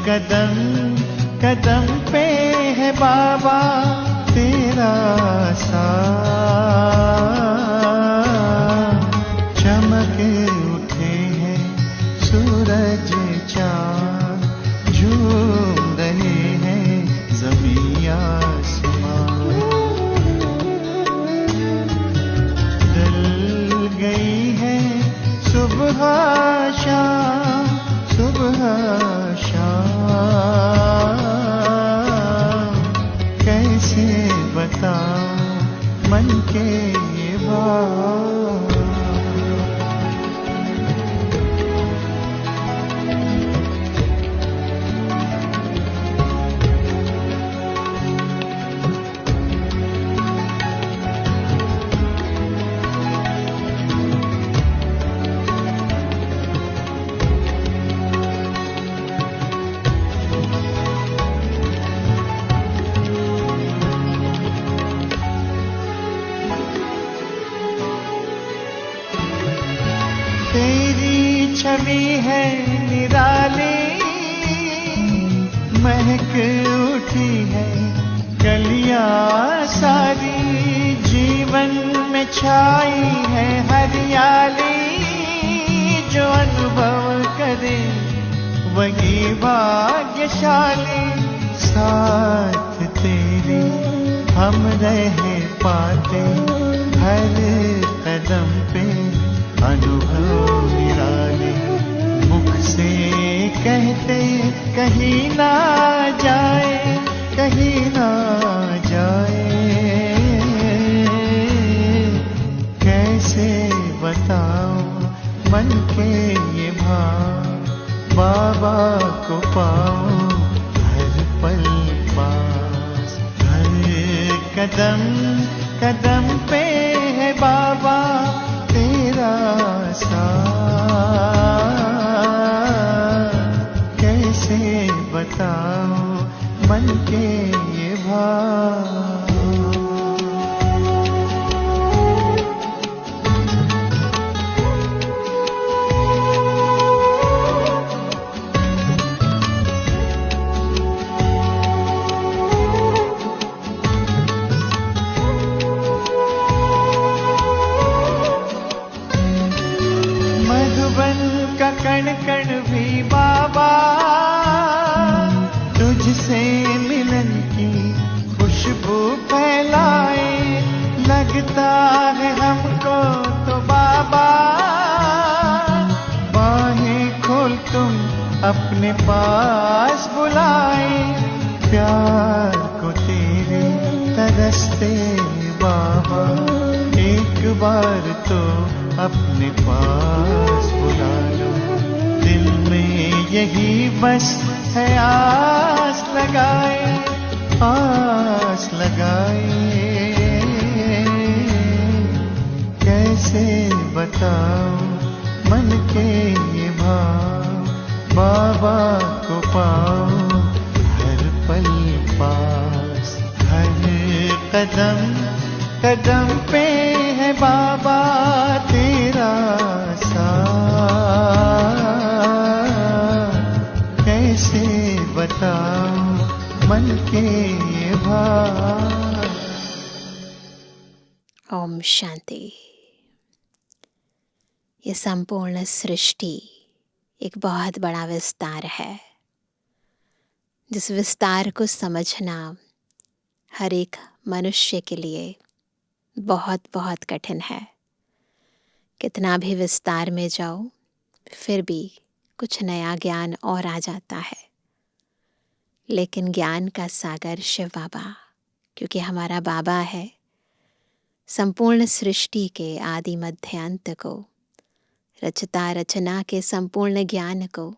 कदम कदम पे है बाबा तेरा साथ। चमक उठे हैं सूरज चाँद, झूम रहे हैं ज़मीं आसमां। ढल गई है सुबह शाम, सुबह शाम। कैसे बताऊं मन के ये बात। तेरी छवि है निराली, महक उठी है कलियां सारी। जीवन में छाई है हरियाली, जो अनुभव करे वही भाग्यशाली। साथ तेरी हम रह पाते हर कदम पे, अनुभव निराले। मुख से कहते कहीं ना जाए, कहीं ना जाए। कैसे बताऊं मन के ये भाव, बाबा को पाऊं हर पल पास। हर कदम कदम पे है बाबा तेरा साथ। कैसे बताऊं मन के ये भाव। कण कण भी बाबा तुझसे मिलन की खुशबू फैलाए। लगता है हमको तो बाबा, बाहें खोल तुम अपने पास बुलाए। प्यार को तेरे तरसते बाबा, एक बार तो अपने पास बुला लो। दिल में यही बस है आस लगाए, आस लगाए। कैसे बताऊं मन के ये भाव, बाबा को पाऊं हर पल पास। हर कदम कदम पे है बाबा तेरा साथ। कैसे बताऊं मन के ये भाव। ओम शांति। ये संपूर्ण सृष्टि एक बहुत बड़ा विस्तार है, जिस विस्तार को समझना हर एक मनुष्य के लिए बहुत बहुत कठिन है। कितना भी विस्तार में जाओ फिर भी कुछ नया ज्ञान और आ जाता है। लेकिन ज्ञान का सागर शिव बाबा, क्योंकि हमारा बाबा है, संपूर्ण सृष्टि के आदि मध्य अंत को, रचता रचना के संपूर्ण ज्ञान को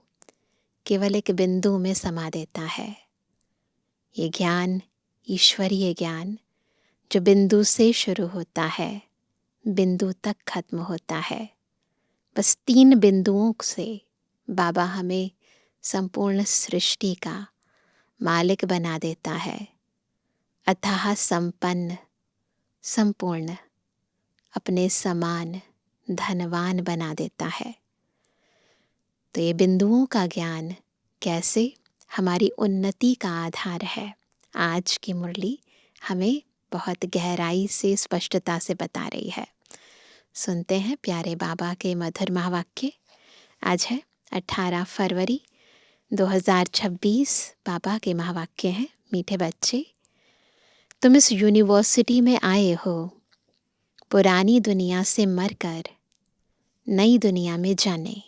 केवल एक बिंदु में समा देता है। ये ज्ञान ईश्वरीय ज्ञान जो बिंदु से शुरू होता है, बिंदु तक खत्म होता है। बस 3 बिंदुओं से बाबा हमें संपूर्ण सृष्टि का मालिक बना देता है, अथाह संपन्न, संपूर्ण, अपने समान धनवान बना देता है। तो ये बिंदुओं का ज्ञान कैसे हमारी उन्नति का आधार है। आज की मुरली हमें बहुत गहराई से, स्पष्टता से बता रही है। सुनते हैं प्यारे बाबा के मधुर महावाक्य। आज है 18 फरवरी 2026। बाबा के महावाक्य हैं, मीठे बच्चे, तुम इस यूनिवर्सिटी में आए हो पुरानी दुनिया से मरकर नई दुनिया में जाने।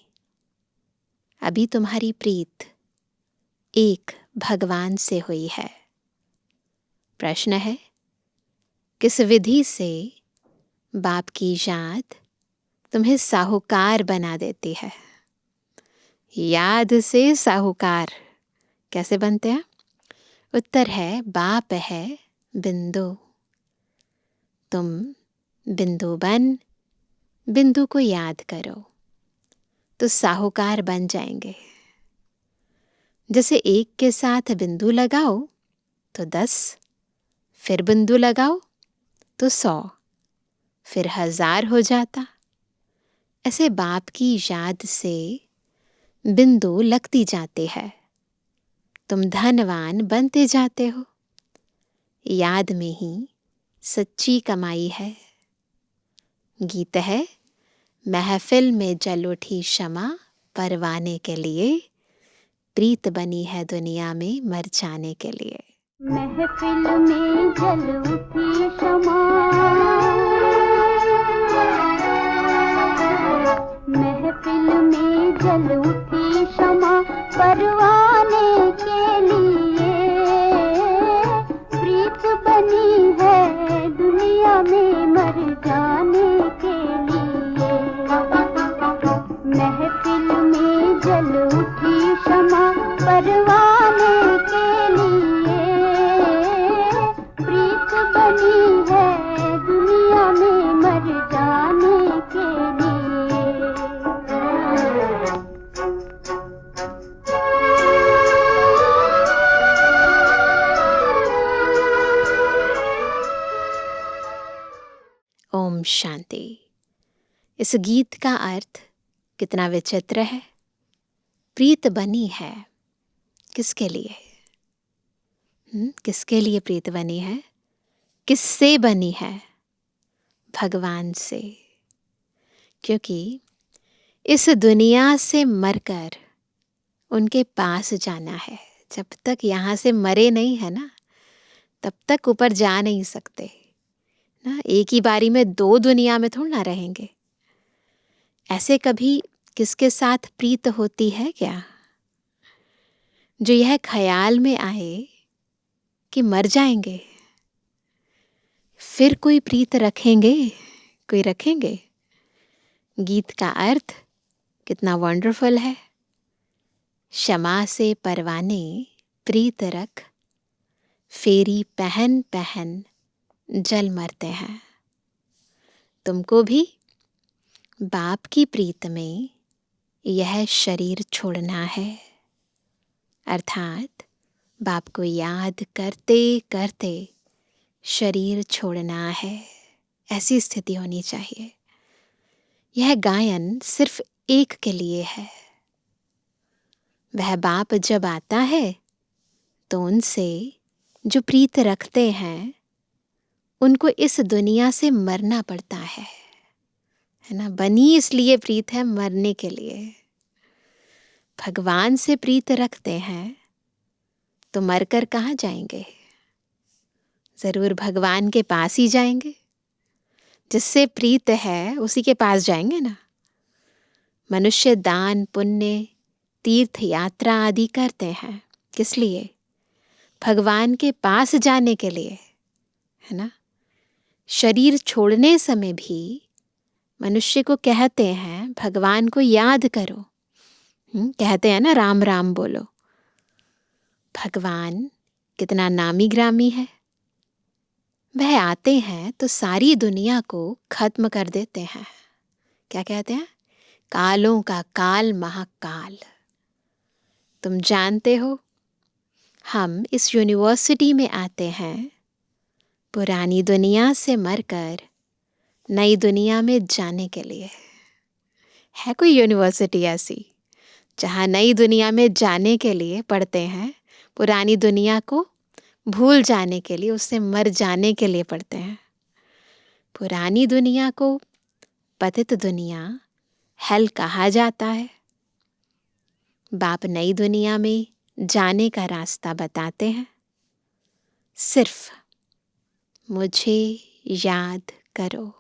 अभी तुम्हारी प्रीत एक भगवान से हुई है। प्रश्न है, किस विधि से बाप की याद तुम्हें साहूकार बना देती है? याद से साहूकार कैसे बनते हैं? उत्तर है, बाप है बिंदु। तुम बिंदु बन बिंदु को याद करो तो साहूकार बन जाएंगे। जैसे एक के साथ बिंदु लगाओ तो 10, फिर बिंदु लगाओ तो 100, फिर 1000 हो जाता। ऐसे बाप की याद से बिंदु लगती जाती है, तुम धनवान बनते जाते हो। याद में ही सच्ची कमाई है। गीत है, महफिल में जल उठी शमा परवाने के लिए, प्रीत बनी है दुनिया में मर जाने के लिए। महफिल में जल उठी शमा, महफिल में जल उठी शमा परवाने के लिए, प्रीत बनी है दुनिया में मर जाने के लिए। महफिल में जल उठी शमा परवाने के लिए, प्रीत बनी है दुनिया में मर जाने के लिए। ओम शांति। इस गीत का अर्थ कितना विचित्र है। प्रीत बनी है किसके लिए? किसके लिए प्रीत बनी है? किससे बनी है? भगवान से। क्योंकि इस दुनिया से मरकर उनके पास जाना है। जब तक यहाँ से मरे नहीं है ना, तब तक ऊपर जा नहीं सकते ना। एक ही बारी में 2 दुनिया में थोड़ा ना रहेंगे। ऐसे कभी किसके साथ प्रीत होती है क्या? जो यह ख्याल में आए कि मर जाएंगे, फिर कोई प्रीत रखेंगे? कोई रखेंगे? गीत का अर्थ कितना वंडरफुल है। क्षमा से परवाने प्रीत रख, फेरी पहन पहन जल मरते हैं। तुमको भी बाप की प्रीत में यह शरीर छोड़ना है, अर्थात बाप को याद करते करते शरीर छोड़ना है। ऐसी स्थिति होनी चाहिए। यह गायन सिर्फ एक के लिए है। वह बाप जब आता है तो उनसे जो प्रीत रखते हैं उनको इस दुनिया से मरना पड़ता है ना। बनी इसलिए प्रीत है, मरने के लिए। भगवान से प्रीत रखते हैं तो मरकर कहाँ जाएंगे? जरूर भगवान के पास ही जाएंगे। जिससे प्रीत है उसी के पास जाएंगे ना। मनुष्य दान पुण्य तीर्थ यात्रा आदि करते हैं किस लिए? भगवान के पास जाने के लिए, है ना। शरीर छोड़ने समय भी मनुष्य को कहते हैं भगवान को याद करो। कहते हैं ना, राम राम बोलो। भगवान कितना नामी ग्रामी है। वह आते हैं तो सारी दुनिया को खत्म कर देते हैं। क्या कहते हैं? कालों का काल महाकाल। तुम जानते हो, हम इस यूनिवर्सिटी में आते हैं पुरानी दुनिया से मरकर नई दुनिया में जाने के लिए। है कोई यूनिवर्सिटी ऐसी? जहाँ नई दुनिया में जाने के लिए पढ़ते हैं, पुरानी दुनिया को भूल जाने के लिए, उससे मर जाने के लिए पढ़ते हैं। पुरानी दुनिया को पतित दुनिया, हेल कहा जाता है। बाप नई दुनिया में जाने का रास्ता बताते हैं। सिर्फ मुझे याद करो,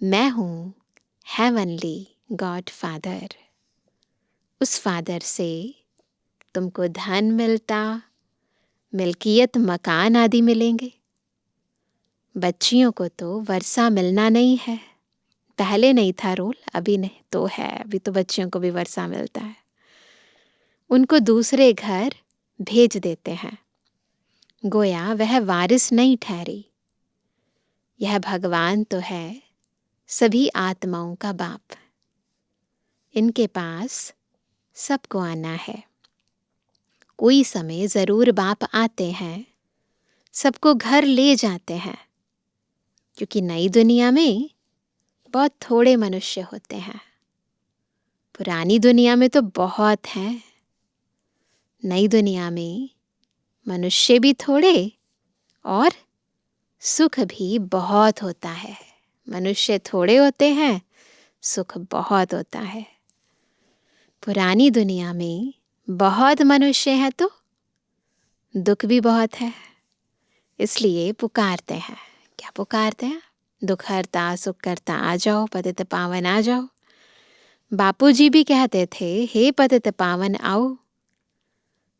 मैं हूँ हेवनली गॉड फादर। उस फादर से तुमको धन मिलता, मिल्कियत, मकान आदि मिलेंगे। बच्चियों को तो वर्षा मिलना नहीं है। पहले नहीं था रूल, अभी नहीं तो है। अभी तो बच्चियों को भी वर्षा मिलता है। उनको दूसरे घर भेज देते हैं, गोया वह वारिस नहीं ठहरी। यह भगवान तो है सभी आत्माओं का बाप। इनके पास सबको आना है। कोई समय जरूर बाप आते हैं, सबको घर ले जाते हैं, क्योंकि नई दुनिया में बहुत थोड़े मनुष्य होते हैं। पुरानी दुनिया में तो बहुत हैं। नई दुनिया में मनुष्य भी थोड़े और सुख भी बहुत होता है। मनुष्य थोड़े होते हैं, सुख बहुत होता है। पुरानी दुनिया में बहुत मनुष्य हैं तो दुख भी बहुत है। इसलिए पुकारते हैं। क्या पुकारते हैं? दुख हरता सुख करता आ जाओ, पतित पावन आ जाओ। बापूजी भी कहते थे, हे पतित पावन आओ।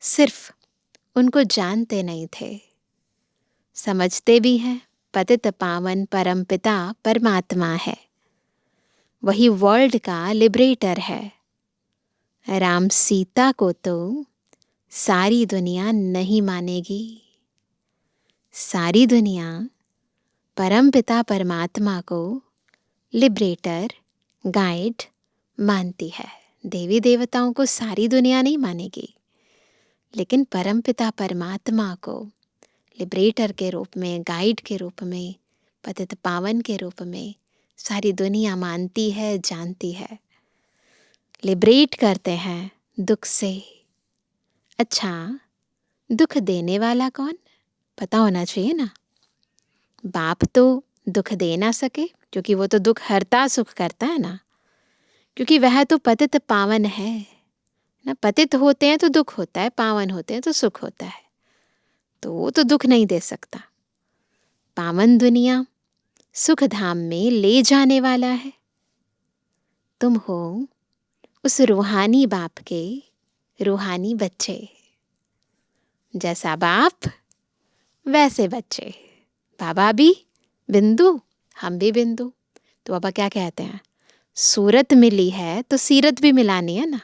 सिर्फ उनको जानते नहीं थे। समझते भी हैं पतित पावन परमपिता परमात्मा है, वही वर्ल्ड का लिबरेटर है। राम सीता को तो सारी दुनिया नहीं मानेगी। सारी दुनिया परमपिता परमात्मा को लिबरेटर, गाइड मानती है। देवी देवताओं को सारी दुनिया नहीं मानेगी, लेकिन परमपिता परमात्मा को लिबरेटर के रूप में, गाइड के रूप में, पतित पावन के रूप में सारी दुनिया मानती है, जानती है। लिबरेट करते हैं दुख से। अच्छा, दुख देने वाला कौन? पता होना चाहिए ना। बाप तो दुख दे ना सके, क्योंकि वो तो दुख हरता सुख करता है ना, क्योंकि वह तो पतित पावन है ना। पतित होते हैं तो दुख होता है, पावन होते हैं तो सुख होता है। तो वो तो दुख नहीं दे सकता। पावन दुनिया सुख धाम में ले जाने वाला है। तुम हो उस रूहानी बाप के रूहानी बच्चे। जैसा बाप वैसे बच्चे। बाबा भी बिंदु, हम भी बिंदु। तो बाबा क्या कहते हैं? सूरत मिली है तो सीरत भी मिलानी है ना।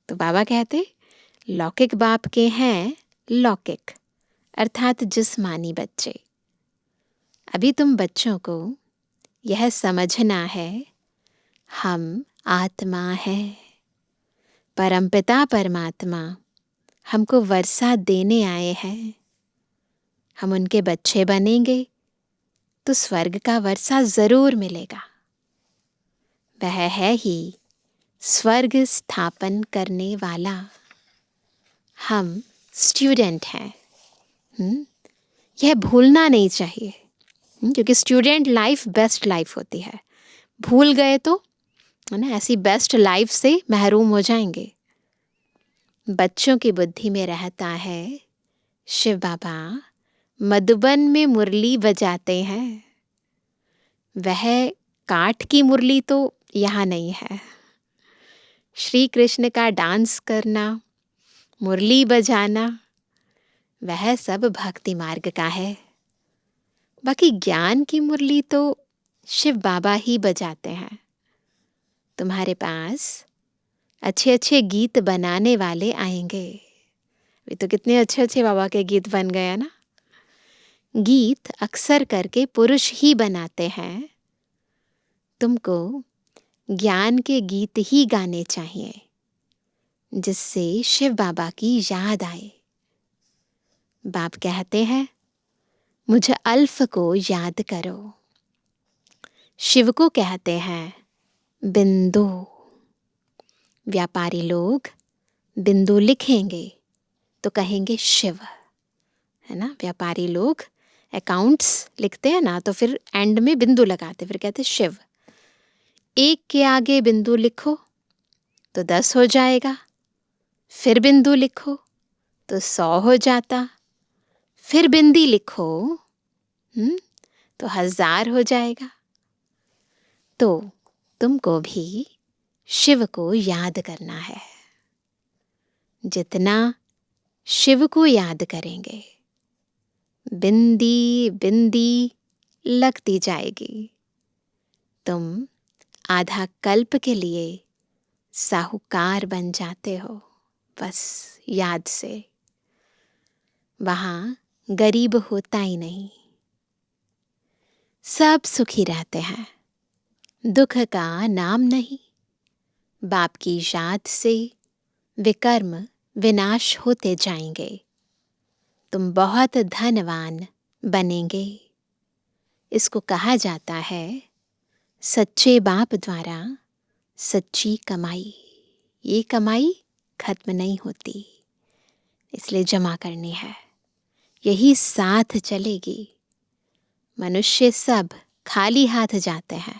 तो बाबा कहते लौकिक बाप के हैं लौकिक, अर्थात जिस्मानी बच्चे। अभी तुम बच्चों को यह समझना है, हम आत्मा है। परमपिता परमात्मा हमको वर्षा देने आए हैं। हम उनके बच्चे बनेंगे तो स्वर्ग का वर्षा जरूर मिलेगा। वह है ही स्वर्ग स्थापन करने वाला। हम स्टूडेंट हैं। यह भूलना नहीं चाहिए, क्योंकि स्टूडेंट लाइफ बेस्ट लाइफ होती है। भूल गए तो है ना, ऐसी बेस्ट लाइफ से महरूम हो जाएंगे। बच्चों की बुद्धि में रहता है शिव बाबा मधुबन में मुरली बजाते हैं। वह काठ की मुरली तो यहाँ नहीं है। श्री कृष्ण का डांस करना, मुरली बजाना, वह सब भक्ति मार्ग का है। बाकी ज्ञान की मुरली तो शिव बाबा ही बजाते हैं। तुम्हारे पास अच्छे अच्छे गीत बनाने वाले आएंगे। वे तो कितने अच्छे अच्छे बाबा के गीत बन गए हैं ना। गीत अक्सर करके पुरुष ही बनाते हैं। तुमको ज्ञान के गीत ही गाने चाहिए, जिससे शिव बाबा की याद आए। बाप कहते हैं मुझे अल्फ को याद करो। शिव को कहते हैं बिंदु। व्यापारी लोग बिंदु लिखेंगे तो कहेंगे शिव, है ना। व्यापारी लोग अकाउंट्स लिखते हैं ना, तो फिर एंड में बिंदु लगाते, फिर कहते शिव। 1 के आगे बिंदु लिखो तो 10 हो जाएगा, फिर बिंदु लिखो तो 100 हो जाता, फिर बिंदी लिखो तो 1000 हो जाएगा। तो तुमको भी शिव को याद करना है। जितना शिव को याद करेंगे, बिंदी बिंदी लगती जाएगी। तुम आधा कल्प के लिए साहूकार बन जाते हो, बस याद से। वहाँ गरीब होता ही नहीं, सब सुखी रहते हैं, दुख का नाम नहीं। बाप की याद से विकर्म विनाश होते जाएंगे। तुम बहुत धनवान बनेंगे। इसको कहा जाता है सच्चे बाप द्वारा सच्ची कमाई। ये कमाई खत्म नहीं होती, इसलिए जमा करनी है, यही साथ चलेगी। मनुष्य सब खाली हाथ जाते हैं,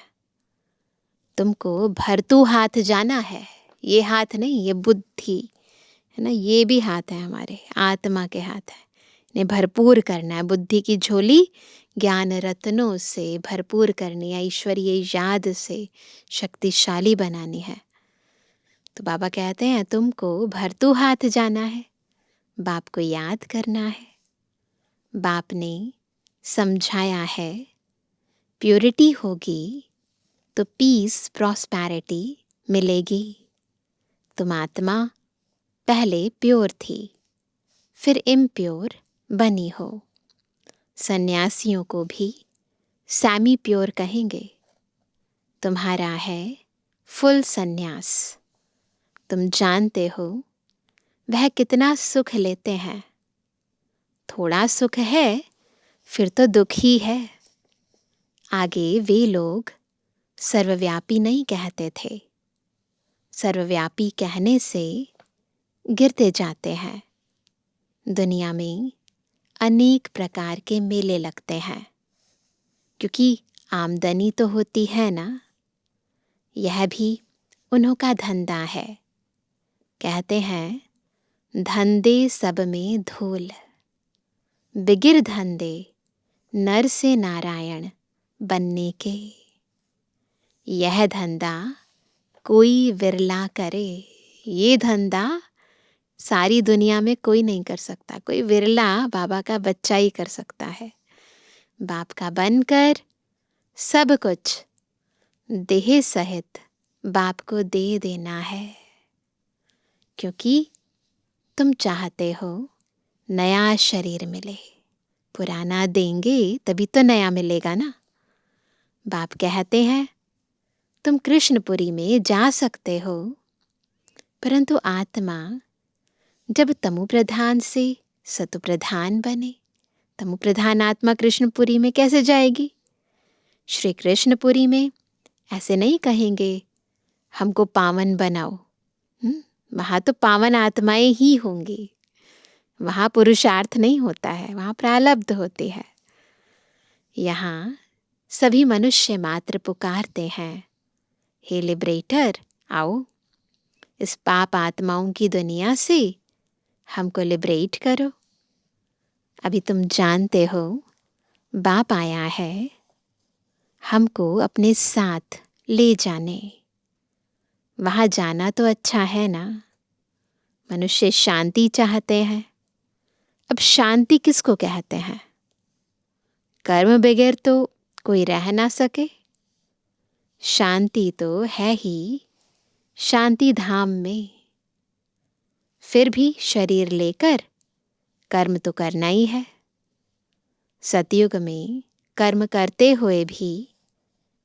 तुमको भरतू हाथ जाना है। ये हाथ नहीं, ये बुद्धि है ना, ये भी हाथ है हमारे, आत्मा के हाथ है। इन्हें भरपूर करना है, बुद्धि की झोली ज्ञान रत्नों से भरपूर करनी है, ईश्वरीय याद से शक्तिशाली बनानी है। तो बाबा कहते हैं तुमको भरतू हाथ जाना है, बाप को याद करना है। बाप ने समझाया है प्योरिटी होगी तो पीस प्रॉस्पेरिटी मिलेगी। तुम आत्मा पहले प्योर थी, फिर इम्प्योर बनी हो। सन्यासियों को भी सैमी प्योर कहेंगे। तुम्हारा है फुल सन्यास। तुम जानते हो वह कितना सुख लेते हैं। थोड़ा सुख है फिर तो दुख ही है। आगे वे लोग सर्वव्यापी नहीं कहते थे, सर्वव्यापी कहने से गिरते जाते हैं। दुनिया में अनेक प्रकार के मेले लगते हैं, क्योंकि आमदनी तो होती है ना, यह भी उन्हों का धंधा है। कहते हैं धंधे सब में धूल, बिगिर धंधे नर से नारायण बनने के। यह धंधा कोई विरला करे, ये धंधा सारी दुनिया में कोई नहीं कर सकता, कोई विरला बाबा का बच्चा ही कर सकता है। बाप का बनकर सब कुछ देह सहित बाप को दे देना है, क्योंकि तुम चाहते हो नया शरीर मिले। पुराना देंगे तभी तो नया मिलेगा ना। बाप कहते हैं तुम कृष्णपुरी में जा सकते हो, परंतु आत्मा जब तमु प्रधान से सतु प्रधान बने, तमु प्रधान आत्मा कृष्णपुरी में कैसे जाएगी? श्री कृष्णपुरी में ऐसे नहीं कहेंगे हमको पावन बनाओ। वहाँ तो पावन आत्माएं ही होंगी, वहाँ पुरुषार्थ नहीं होता है, वहाँ प्रारब्ध होती है। यहाँ सभी मनुष्य मात्र पुकारते हैं हे लिबरेटर, आओ इस पाप आत्माओं की दुनिया से हमको लिबरेट करो। अभी तुम जानते हो बाप आया है हमको अपने साथ ले जाने। वहाँ जाना तो अच्छा है ना। मनुष्य शांति चाहते हैं। अब शांति किसको कहते हैं? कर्म बगैर तो कोई रह ना सके। शांति तो है ही शांति धाम में। फिर भी शरीर लेकर कर्म तो करना ही है। सतयुग में कर्म करते हुए भी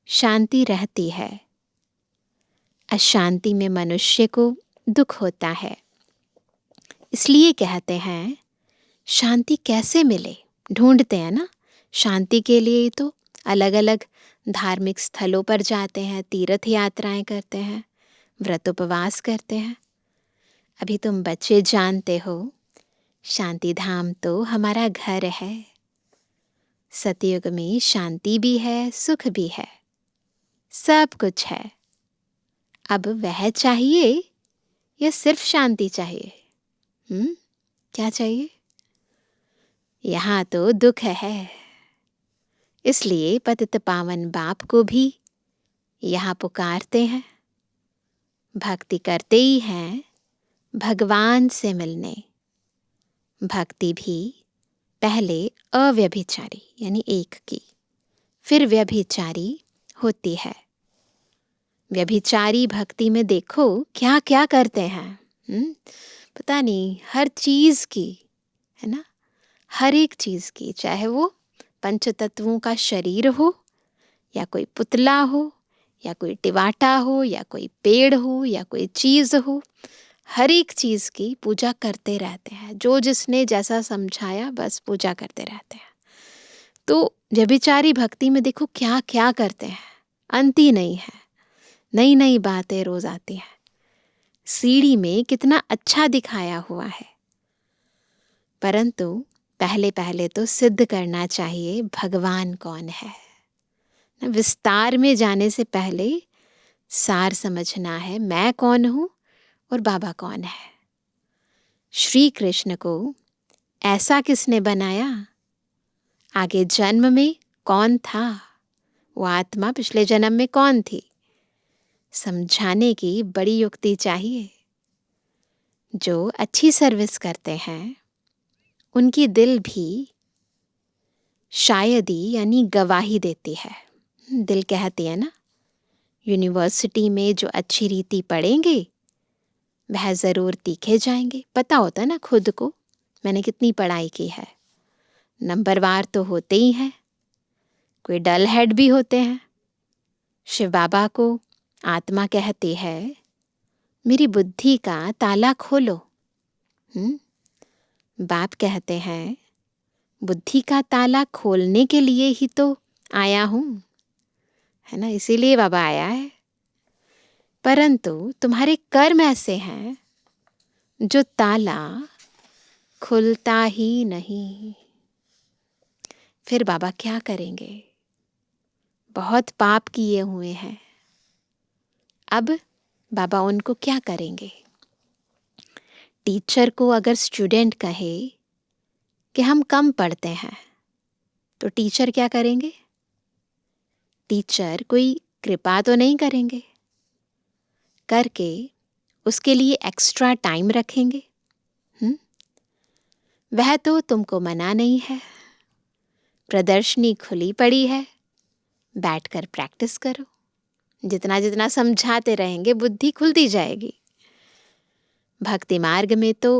शांति रहती है। अशांति में मनुष्य को दुख होता है। इसलिए कहते हैं शांति कैसे मिले, ढूंढते हैं ना। शांति के लिए तो अलग अलग धार्मिक स्थलों पर जाते हैं, तीर्थ यात्राएं करते हैं, व्रत उपवास करते हैं। अभी तुम बच्चे जानते हो, शांति धाम तो हमारा घर है। सतयुग में शांति भी है, सुख भी है, सब कुछ है। अब वह चाहिए या सिर्फ शांति चाहिए? क्या चाहिए? यहाँ तो दुख है। इसलिए पतित पावन बाप को भी यहाँ पुकारते हैं। भक्ति करते ही हैं भगवान से मिलने। भक्ति भी पहले अव्यभिचारी यानी एक की, फिर व्यभिचारी होती है। व्यभिचारी भक्ति में देखो क्या क्या करते हैं। पता नहीं, हर चीज़ की, है ना, हर एक चीज़ की, चाहे वो पंचतत्वों का शरीर हो या कोई पुतला हो या कोई टिवाटा हो या कोई पेड़ हो या कोई चीज़ हो, हर एक चीज़ की पूजा करते रहते हैं। जो जिसने जैसा समझाया बस पूजा करते रहते हैं। तो व्यभिचारी भक्ति में देखो क्या क्या करते हैं, अंत ही नहीं है। नई नई बातें रोज आती हैं। सीढ़ी में कितना अच्छा दिखाया हुआ है, परंतु पहले पहले तो सिद्ध करना चाहिए भगवान कौन है। विस्तार में जाने से पहले सार समझना है, मैं कौन हूँ और बाबा कौन है। श्री कृष्ण को ऐसा किसने बनाया? आगे जन्म में कौन था? वो आत्मा पिछले जन्म में कौन थी? समझाने की बड़ी युक्ति चाहिए। जो अच्छी सर्विस करते हैं उनकी दिल भी शायद ही यानी गवाही देती है। दिल कहती है ना, यूनिवर्सिटी में जो अच्छी रीति पढ़ेंगे वह ज़रूर तीखे जाएंगे। पता होता है ना खुद को, मैंने कितनी पढ़ाई की है। नंबरवार तो होते ही हैं, कोई डल हेड भी होते हैं। शिव बाबा को आत्मा कहती है, मेरी बुद्धि का ताला खोलो। बाप कहते हैं, बुद्धि का ताला खोलने के लिए ही तो आया हूँ, है ना, इसीलिए बाबा आया है। परंतु तुम्हारे कर्म ऐसे हैं जो ताला खुलता ही नहीं। फिर बाबा क्या करेंगे? बहुत पाप किए हुए हैं, अब बाबा उनको क्या करेंगे? टीचर को अगर स्टूडेंट कहे कि हम कम पढ़ते हैं तो टीचर क्या करेंगे? टीचर कोई कृपा तो नहीं करेंगे, करके उसके लिए एक्स्ट्रा टाइम रखेंगे। वह तो तुमको मना नहीं है, प्रदर्शनी खुली पड़ी है, बैठकर प्रैक्टिस करो। जितना जितना समझाते रहेंगे बुद्धि खुलती जाएगी। भक्ति मार्ग में तो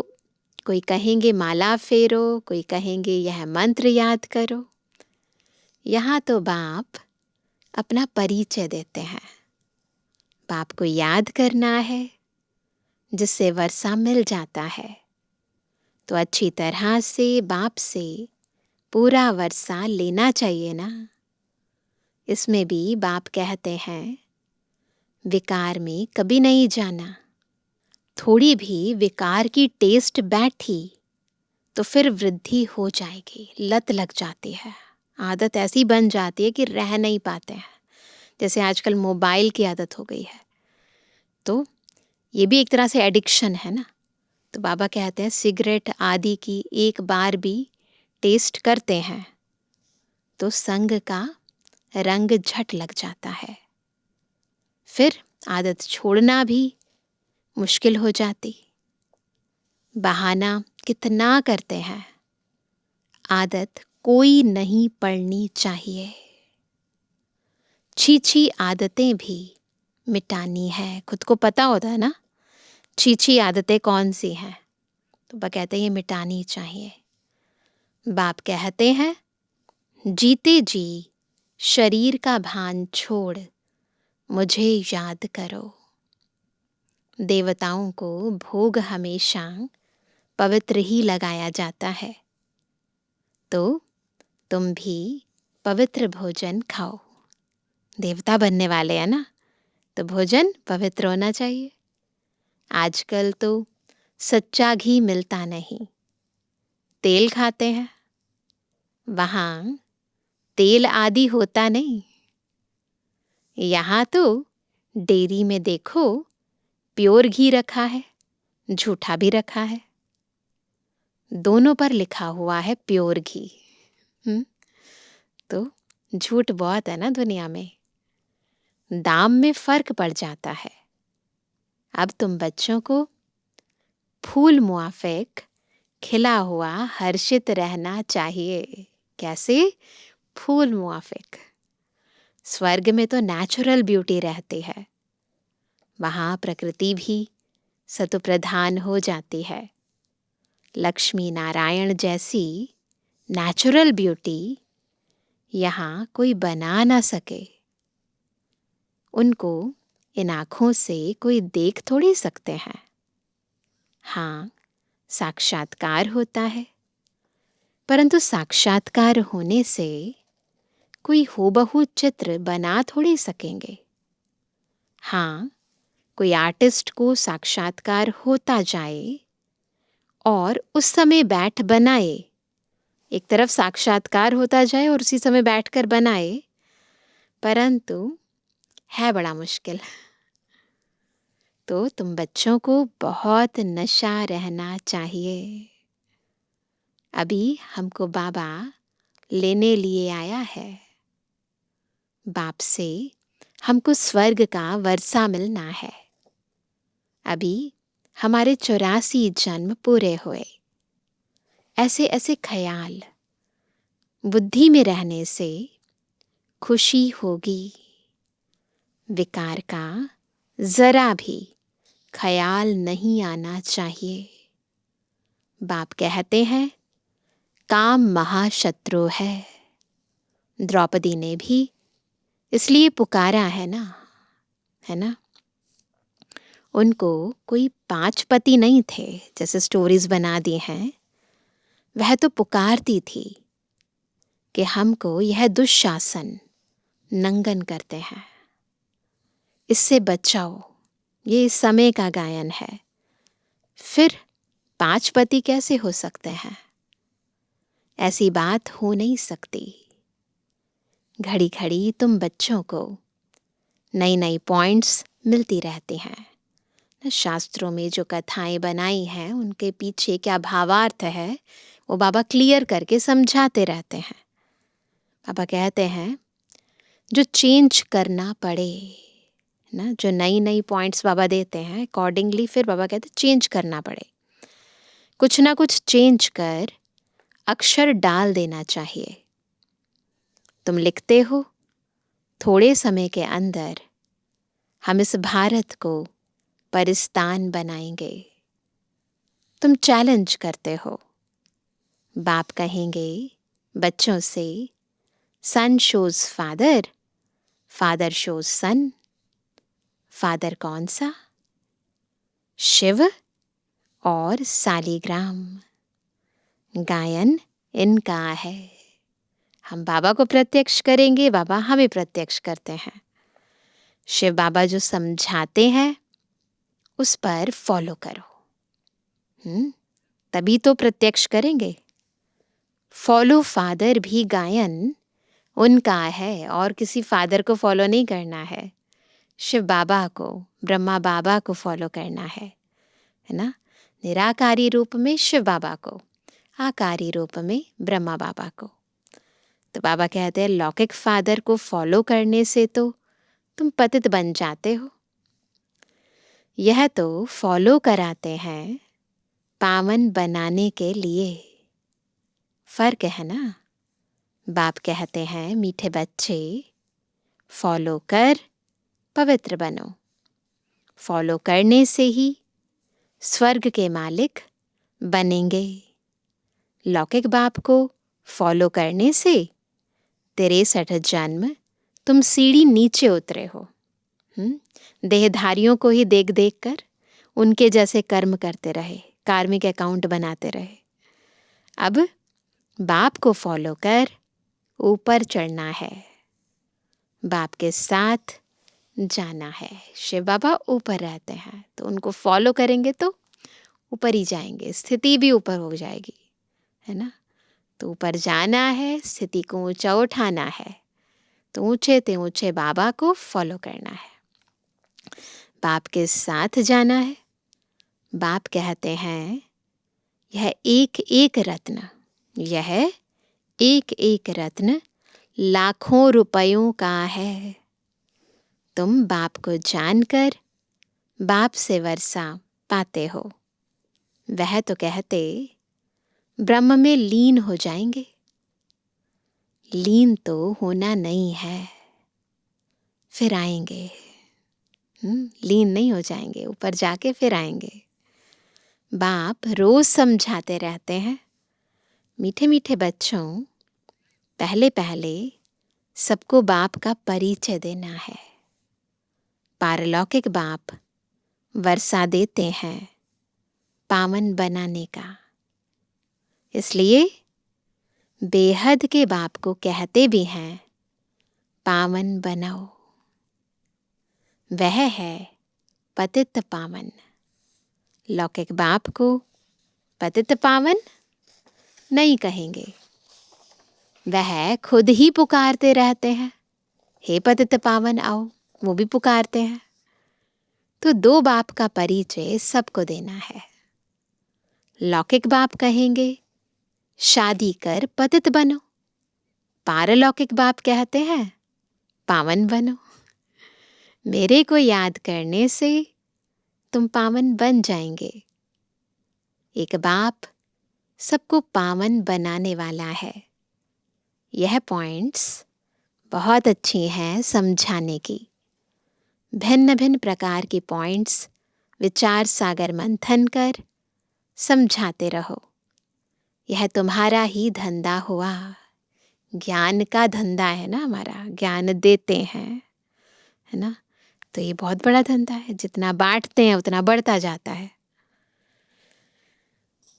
कोई कहेंगे माला फेरो, कोई कहेंगे यह मंत्र याद करो। यहाँ तो बाप अपना परिचय देते हैं। बाप को याद करना है, जिससे वर्षा मिल जाता है। तो अच्छी तरह से बाप से पूरा वर्षा लेना चाहिए ना। इसमें भी बाप कहते हैं, विकार में कभी नहीं जाना। थोड़ी भी विकार की टेस्ट बैठी तो फिर वृद्धि हो जाएगी, लत लग जाती है, आदत ऐसी बन जाती है कि रह नहीं पाते हैं। जैसे आजकल मोबाइल की आदत हो गई है, तो ये भी एक तरह से एडिक्शन है ना। तो बाबा कहते हैं सिगरेट आदि की एक बार भी टेस्ट करते हैं तो संग का रंग झट लग जाता है, फिर आदत छोड़ना भी मुश्किल हो जाती। बहाना कितना करते हैं, आदत कोई नहीं पड़नी चाहिए। छी आदतें भी मिटानी है। खुद को पता होता है ना छी आदतें कौन सी हैं, तो वह कहते हैं ये मिटानी चाहिए। बाप कहते हैं जीते जी शरीर का भान छोड़ मुझे याद करो। देवताओं को भोग हमेशा पवित्र ही लगाया जाता है, तो तुम भी पवित्र भोजन खाओ। देवता बनने वाले हैं ना, तो भोजन पवित्र होना चाहिए। आजकल तो सच्चा घी मिलता नहीं, तेल खाते हैं। वहाँ तेल आदि होता नहीं। यहाँ तो डेयरी में देखो प्योर घी रखा है, झूठा भी रखा है, दोनों पर लिखा हुआ है प्योर घी। तो झूठ बहुत है ना दुनिया में, दाम में फर्क पड़ जाता है। अब तुम बच्चों को फूल मुआफिक खिला हुआ हर्षित रहना चाहिए। कैसे? फूल मुआफिक। स्वर्ग में तो नेचुरल ब्यूटी रहती है, वहाँ प्रकृति भी सतुप्रधान हो जाती है। लक्ष्मी नारायण जैसी नेचुरल ब्यूटी यहाँ कोई बना ना सके। उनको इन आँखों से कोई देख थोड़ी सकते हैं। हाँ, साक्षात्कार होता है, परंतु साक्षात्कार होने से कोई हूबहू चित्र बना थोड़ी सकेंगे। हाँ, कोई आर्टिस्ट को साक्षात्कार होता जाए और उस समय बैठ बनाए, एक तरफ साक्षात्कार होता जाए और उसी समय बैठकर बनाए, परंतु है बड़ा मुश्किल। तो तुम बच्चों को बहुत नशा रहना चाहिए। अभी हमको बाबा लेने लिए आया है। बाप से हमको स्वर्ग का वर्षा मिलना है। अभी हमारे 84 जन्म पूरे हुए। ऐसे ऐसे ख्याल बुद्धि में रहने से खुशी होगी। विकार का जरा भी ख्याल नहीं आना चाहिए। बाप कहते हैं काम महाशत्रु है। द्रौपदी ने भी इसलिए पुकारा है ना। उनको कोई 5 पति नहीं थे जैसे स्टोरीज बना दी हैं। वह तो पुकारती थी कि हमको यह दुशासन नंगन करते हैं, इससे बचाओ। ये इस समय का गायन है। फिर 5 पति कैसे हो सकते हैं? ऐसी बात हो नहीं सकती। घड़ी घड़ी तुम बच्चों को नई नई पॉइंट्स मिलती रहती हैं। शास्त्रों में जो कथाएं बनाई हैं उनके पीछे क्या भावार्थ है वो बाबा क्लियर करके समझाते रहते हैं। बाबा कहते हैं जो चेंज करना पड़े ना, जो नई नई पॉइंट्स बाबा देते हैं अकॉर्डिंगली फिर बाबा कहते हैं चेंज करना पड़े। कुछ ना कुछ चेंज कर अक्षर डाल देना चाहिए। तुम लिखते हो थोड़े समय के अंदर हम इस भारत को परिस्तान बनाएंगे। तुम चैलेंज करते हो। बाप कहेंगे बच्चों से सन शोज फादर, फादर शोज सन। फादर कौन सा? शिव और सालीग्राम। गायन इनका है। हम बाबा को प्रत्यक्ष करेंगे, बाबा हमें प्रत्यक्ष करते हैं। शिव बाबा जो समझाते हैं उस पर फॉलो करो, तभी तो प्रत्यक्ष करेंगे। फॉलो फादर भी गायन उनका है और किसी फादर को फॉलो नहीं करना है। शिव बाबा को, ब्रह्मा बाबा को फॉलो करना है ना। निराकारी रूप में शिव बाबा को, आकारी रूप में ब्रह्मा बाबा को। तो बाबा कहते हैं लौकिक फादर को फॉलो करने से तो तुम पतित बन जाते हो। यह तो फॉलो कराते हैं पावन बनाने के लिए। फर्क है ना। बाप कहते हैं मीठे बच्चे फॉलो कर पवित्र बनो। फॉलो करने से ही स्वर्ग के मालिक बनेंगे। लौकिक बाप को फॉलो करने से 63 जन्म तुम सीढ़ी नीचे उतरे हो। देहधारियों को ही देख देख कर उनके जैसे कर्म करते रहे, कार्मिक अकाउंट बनाते रहे। अब बाप को फॉलो कर ऊपर चढ़ना है। बाप के साथ जाना है। शिव बाबा ऊपर रहते हैं तो उनको फॉलो करेंगे तो ऊपर ही जाएंगे, स्थिति भी ऊपर हो जाएगी, है ना। तो ऊपर जाना है, स्थिति को ऊंचा उठाना है, तो ऊंचे ते ऊंचे बाबा को फॉलो करना है, बाप के साथ जाना है। बाप कहते हैं यह एक एक रत्न, यह एक एक रत्न लाखों रुपयों का है। तुम बाप को जानकर बाप से वर्षा पाते हो। वह तो कहते ब्रह्म में लीन हो जाएंगे। लीन तो होना नहीं है, फिर आएंगे। लीन नहीं हो जाएंगे, ऊपर जाके फिर आएंगे। बाप रोज समझाते रहते हैं, मीठे मीठे बच्चों, पहले पहले सबको बाप का परिचय देना है। पारलौकिक बाप वर्षा देते हैं पावन बनाने का, इसलिए बेहद के बाप को कहते भी हैं पावन बनाओ। वह है पतित पावन। लौकिक बाप को पतित पावन नहीं कहेंगे, वह खुद ही पुकारते रहते हैं, हे पतित पावन आओ, वो भी पुकारते हैं। तो दो बाप का परिचय सबको देना है। लौकिक बाप कहेंगे शादी कर पतित बनो, पारलौकिक बाप कहते हैं पावन बनो। मेरे को याद करने से तुम पावन बन जाएंगे। एक बाप सबको पावन बनाने वाला है। यह पॉइंट्स बहुत अच्छी हैं समझाने की। भिन्न भिन्न प्रकार की पॉइंट्स विचार सागर मंथन कर समझाते रहो। यह तुम्हारा ही धंधा हुआ, ज्ञान का धंधा है ना हमारा, ज्ञान देते हैं, है ना। तो ये बहुत बड़ा धंधा है, जितना बांटते हैं उतना बढ़ता जाता है।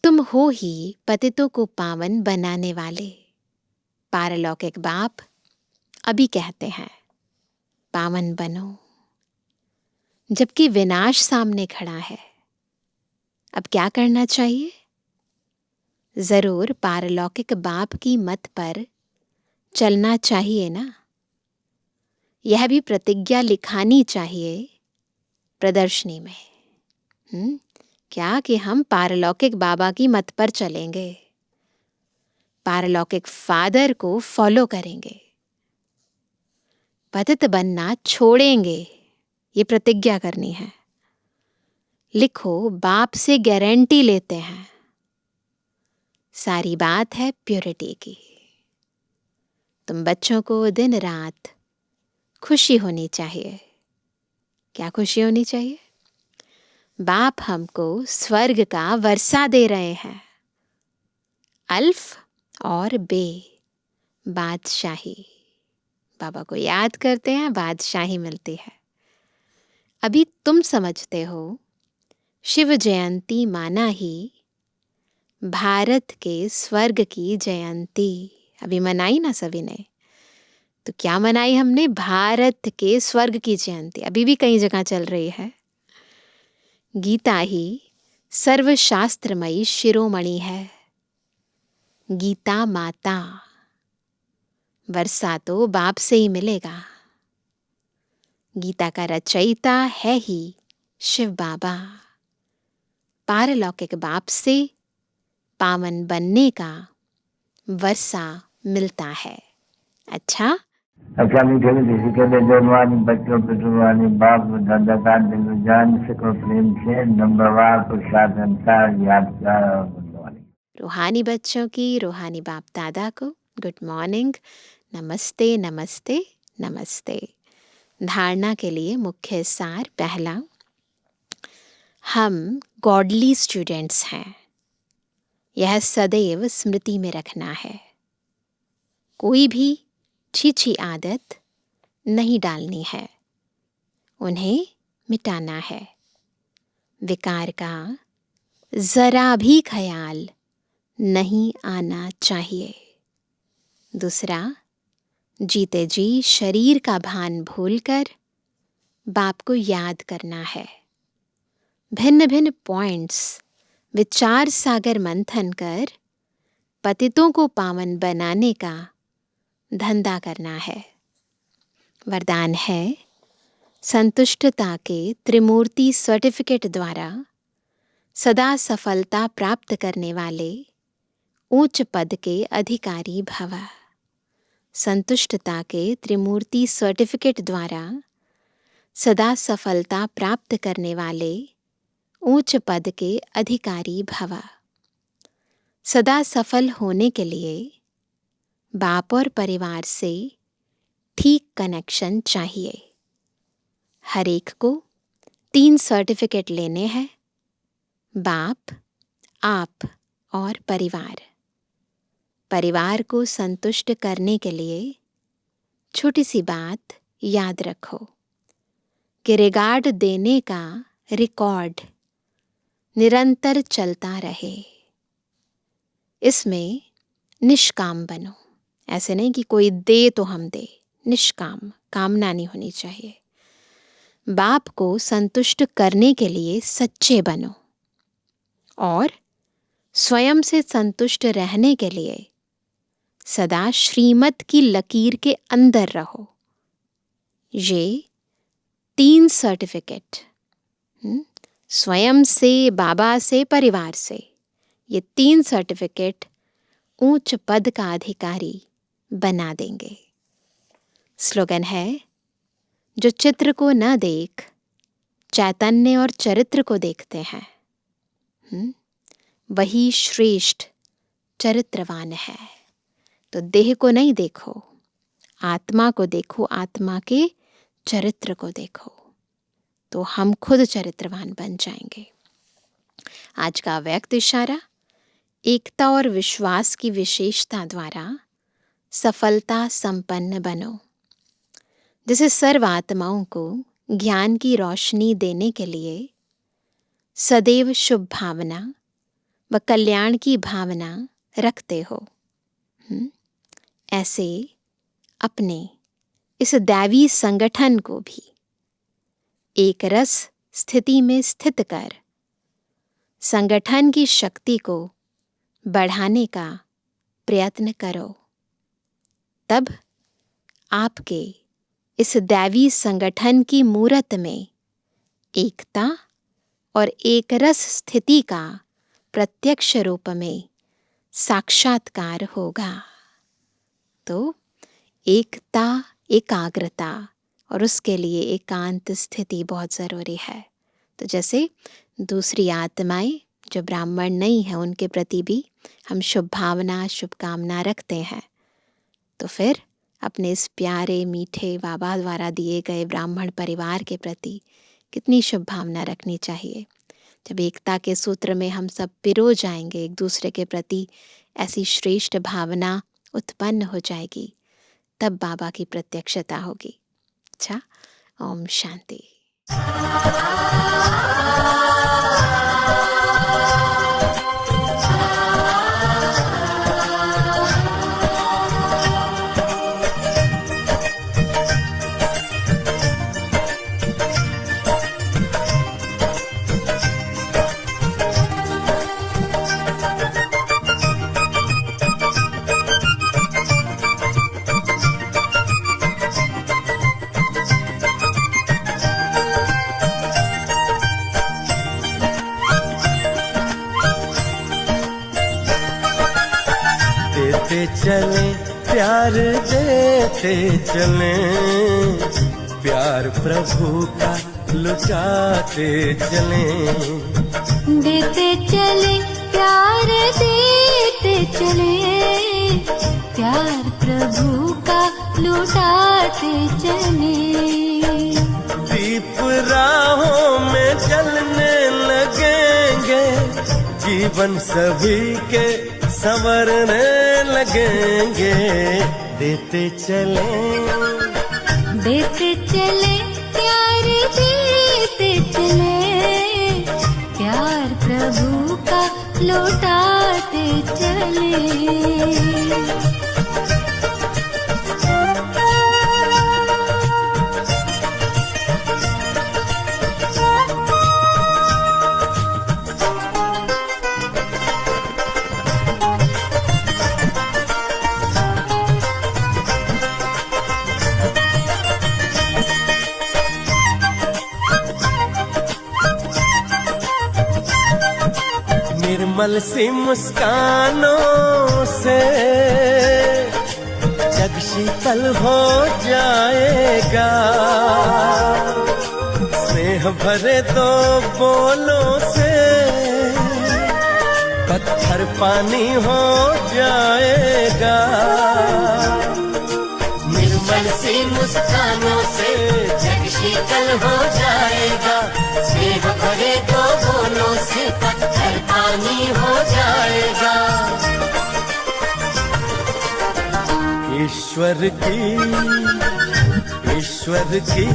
तुम हो ही पतितों को पावन बनाने वाले। पारलौकिक बाप अभी कहते हैं पावन बनो, जबकि विनाश सामने खड़ा है। अब क्या करना चाहिए? जरूर पारलौकिक बाप की मत पर चलना चाहिए ना। यह भी प्रतिज्ञा लिखानी चाहिए प्रदर्शनी में। क्या कि हम पारलौकिक बाबा की मत पर चलेंगे, पारलौकिक फादर को फॉलो करेंगे, पतित बनना छोड़ेंगे, ये प्रतिज्ञा करनी है। लिखो, बाप से गारंटी लेते हैं। सारी बात है प्योरिटी की। तुम बच्चों को दिन रात खुशी होनी चाहिए। क्या खुशी होनी चाहिए? बाप हमको स्वर्ग का वर्षा दे रहे हैं। अल्फ और बे, बादशाही। बाबा को याद करते हैं, बादशाही मिलती है। अभी तुम समझते हो शिव जयंती माना ही भारत के स्वर्ग की जयंती। अभी मनाई ना सभी ने, तो क्या मनाई हमने? भारत के स्वर्ग की जयंती। अभी भी कई जगह चल रही है। गीता ही सर्वशास्त्रमयी शिरोमणि है। गीता माता, वर्षा तो बाप से ही मिलेगा। गीता का रचयिता है ही शिव बाबा। पारलौकिक बाप से पावन बनने का वर्षा मिलता है। अच्छा, मीठे मीठे के जवानी बच्चों पे जुबानी बाप दादा का दिल जान सको प्रेम से नंबरवार प्रसाद अंसार याद कर। रूहानी बच्चों की रूहानी बाप दादा को गुड मॉर्निंग, नमस्ते नमस्ते नमस्ते। धारणा के लिए मुख्य सार। पहला, हम गॉडली स्टूडेंट्स हैं। यह सदैव स्मृति में रखना है। कोई भी छीछी आदत नहीं डालनी है, उन्हें मिटाना है। विकार का जरा भी ख्याल नहीं आना चाहिए। दूसरा, जीते जी शरीर का भान भूलकर बाप को याद करना है। भिन्न भिन्न पॉइंट्स विचार सागर मंथन कर पतितों को पावन बनाने का धंधा करना है। वरदान है, संतुष्टता के त्रिमूर्ति सर्टिफिकेट द्वारा सदा सफलता प्राप्त करने वाले उच्च पद के अधिकारी भव। संतुष्टता के त्रिमूर्ति सर्टिफिकेट द्वारा सदा सफलता प्राप्त करने वाले उच्च पद के अधिकारी भव। सदा सफल होने के लिए बाप और परिवार से ठीक कनेक्शन चाहिए। हर एक को 3 सर्टिफिकेट लेने हैं, बाप, आप और परिवार। परिवार को संतुष्ट करने के लिए छोटी सी बात याद रखो कि रिगार्ड देने का रिकॉर्ड निरंतर चलता रहे। इसमें निष्काम बनो। ऐसे नहीं कि कोई दे तो हम दे, निष्काम, कामना नहीं होनी चाहिए। बाप को संतुष्ट करने के लिए सच्चे बनो और स्वयं से संतुष्ट रहने के लिए सदा श्रीमत की लकीर के अंदर रहो। ये 3 सर्टिफिकेट, स्वयं से, बाबा से, परिवार से, ये 3 सर्टिफिकेट ऊंच पद का अधिकारी बना देंगे। स्लोगन है, जो चित्र को न देख चैतन्य और चरित्र को देखते हैं, वही श्रेष्ठ चरित्रवान है। तो देह को नहीं देखो, आत्मा को देखो, आत्मा के चरित्र को देखो, तो हम खुद चरित्रवान बन जाएंगे। आज का व्यक्त इशारा, एकता और विश्वास की विशेषता द्वारा सफलता संपन्न बनो। जिसे सर्व आत्माओं को ज्ञान की रोशनी देने के लिए सदैव शुभ भावना व कल्याण की भावना रखते हो, ऐसे अपने इस दैवी संगठन को भी एक रस स्थिति में स्थित कर संगठन की शक्ति को बढ़ाने का प्रयत्न करो। तब आपके इस दैवी संगठन की मूरत में एकता और एक रस स्थिति का प्रत्यक्ष रूप में साक्षात्कार होगा। तो एकता, एकाग्रता और उसके लिए एकांत स्थिति बहुत ज़रूरी है। तो जैसे दूसरी आत्माएं जो ब्राह्मण नहीं है, उनके प्रति भी हम शुभ भावना, शुभकामना रखते हैं, तो फिर अपने इस प्यारे मीठे बाबा द्वारा दिए गए ब्राह्मण परिवार के प्रति कितनी शुभ भावना रखनी चाहिए। जब एकता के सूत्र में हम सब पिरो जाएंगे, एक दूसरे के प्रति ऐसी श्रेष्ठ भावना उत्पन्न हो जाएगी, तब बाबा की प्रत्यक्षता होगी। अच्छा, ओम शांति। चले प्यार देते चले, प्यार प्रभु का लुटाते चले। देते चले प्यार देते चले, प्यार प्रभु का लुटाते चले। दीप राहों में जलने लगेंगे, जीवन सभी के संवरने लगेंगे। देते चले प्यार देते चले, प्यार प्रभु का लौटाते चले। निर्मल सी मुस्कानों से जग शीतल हो जाएगा, स्नेह भरे दो बोलों से पत्थर पानी हो जाएगा। निर्मल सी मुस्कानों से जग शीतल हो जाएगा, स्नेह भरे दो बोलों से पत्थर पानी हो जाएगा। ईश्वर की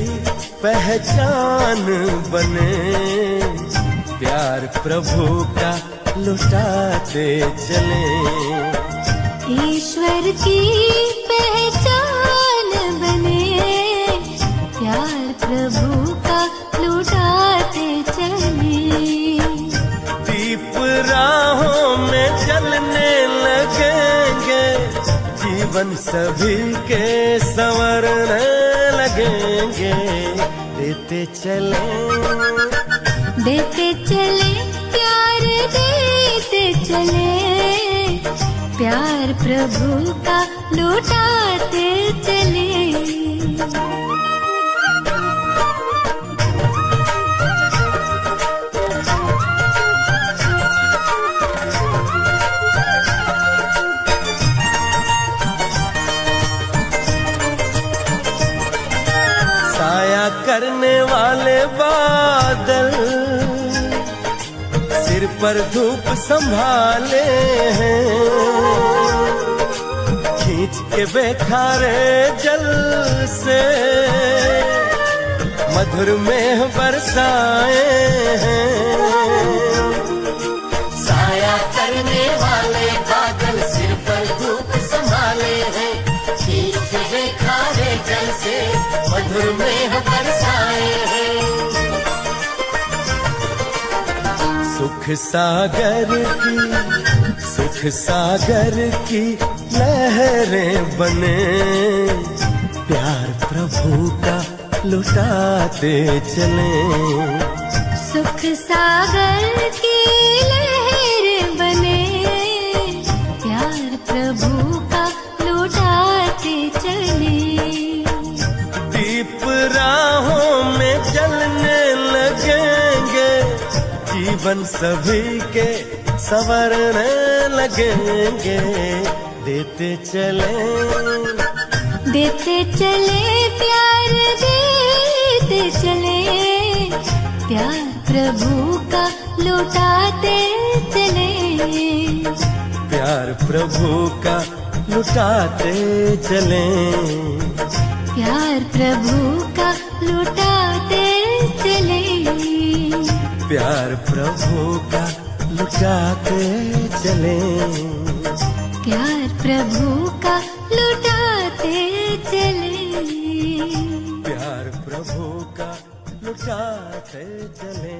पहचान बने, प्यार प्रभु का लुटाते चले। ईश्वर की पहचान बने, प्यार प्रभु का लुटाते चले। दीप राहों में जलने लगेंगे, जीवन सभी के संवरने लगेंगे। देते चले प्यार देते चले, प्यार प्रभु का लुटाते चले। साया करने वाले बादल सिर पर धूप संभाले हैं, खींच के बेखारे जल से मधुर मेह बरसाए हैं। साया करने वाले बादल सिर पर धूप संभाले हैं, खींच के बेखारे जल से मधुर मेह बरसाए हैं। सुख सागर की लहरें बने, प्यार प्रभु का लुटाते चले। सुख सागर की लहर बने, प्यार प्रभु का लुटाते चले। दीप राहों में जलने लगेंगे, जीवन सभी के संवरने लगेंगे। देते चले प्यार देते चले, प्यार प्रभु का लुटाते चले। प्यार प्रभु का लुटाते चले। प्यार प्रभु का लुटाते चले। प्यार प्रभु का लुटाते चले। प्यार प्रभु का लुटाते चले। प्यार प्रभु का लुटाते चले।